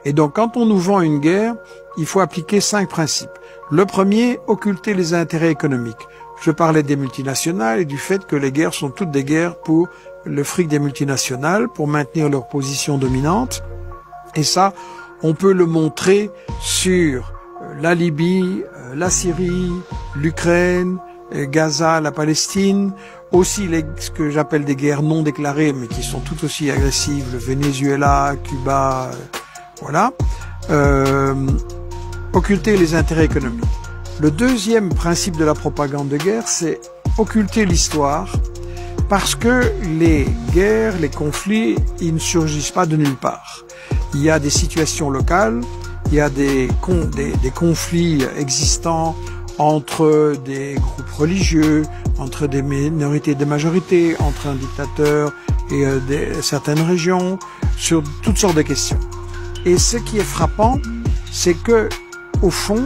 Et donc, quand on nous vend une guerre, il faut appliquer 5 principes. Le premier, occulter les intérêts économiques. Je parlais des multinationales et du fait que les guerres sont toutes des guerres pour le fric des multinationales, pour maintenir leur position dominante. Et ça, on peut le montrer sur la Libye, la Syrie, l'Ukraine, Gaza, la Palestine, aussi ce que j'appelle des guerres non déclarées, mais qui sont tout aussi agressives, le Venezuela, Cuba, voilà. Occulter les intérêts économiques. Le deuxième principe de la propagande de guerre, c'est occulter l'histoire, parce que les guerres, les conflits, ils ne surgissent pas de nulle part. Il y a des situations locales, il y a des conflits existants entre des groupes religieux, entre des minorités et des majorités, entre un dictateur et certaines régions, sur toutes sortes de questions. Et ce qui est frappant, c'est que, au fond,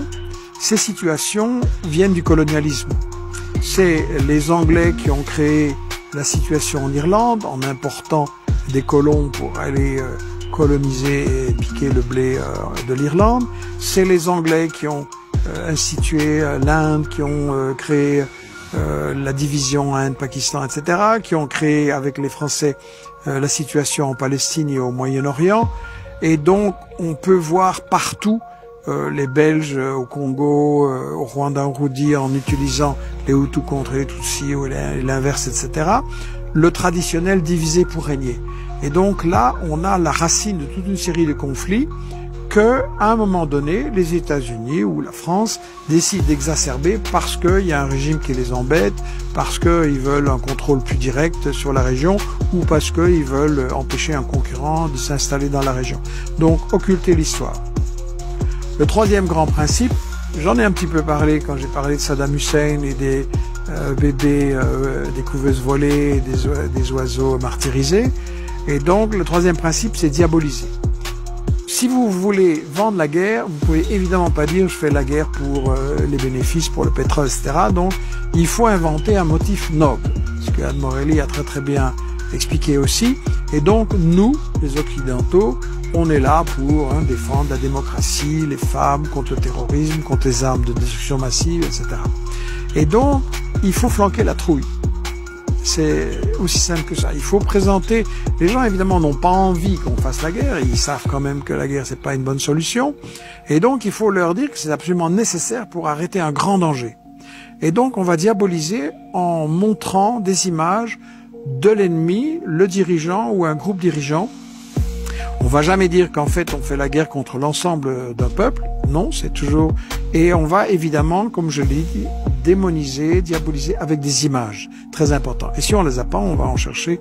ces situations viennent du colonialisme. C'est les Anglais qui ont créé la situation en Irlande en important des colons pour aller coloniser et piquer le blé de l'Irlande. C'est les Anglais qui ont institué l'Inde, qui ont créé la division Inde, Pakistan, etc., qui ont créé avec les Français la situation en Palestine et au Moyen-Orient. Et donc, on peut voir partout les Belges au Congo, au Rwanda, au Burundi, en utilisant les Hutus contre les Tutsis ou l'inverse, etc., le traditionnel diviser pour régner. Et donc là, on a la racine de toute une série de conflits que, à un moment donné, les États-Unis ou la France décident d'exacerber parce qu'il y a un régime qui les embête, parce qu'ils veulent un contrôle plus direct sur la région ou parce qu'ils veulent empêcher un concurrent de s'installer dans la région. Donc, occulter l'histoire. Le troisième grand principe, j'en ai un petit peu parlé quand j'ai parlé de Saddam Hussein et des bébés, des couveuses volées, des oiseaux martyrisés. Et donc, le troisième principe, c'est diaboliser. Si vous voulez vendre la guerre, vous pouvez évidemment pas dire je fais la guerre pour les bénéfices, pour le pétrole, etc. Donc, il faut inventer un motif noble. Ce que Anne Morelli a très très bien expliqué aussi. Et donc, nous, les Occidentaux, on est là pour défendre la démocratie, les femmes, contre le terrorisme, contre les armes de destruction massive, etc. Et donc, il faut flanquer la trouille. C'est aussi simple que ça. Il faut présenter... Les gens, évidemment, n'ont pas envie qu'on fasse la guerre. Ils savent quand même que la guerre, c'est pas une bonne solution. Et donc, il faut leur dire que c'est absolument nécessaire pour arrêter un grand danger. Et donc, on va diaboliser en montrant des images de l'ennemi, le dirigeant ou un groupe dirigeant. On va jamais dire qu'en fait, on fait la guerre contre l'ensemble d'un peuple. Non, c'est toujours... Et on va évidemment, comme je l'ai dit, démoniser, diaboliser avec des images. Très important. Et si on les a pas, on va en chercher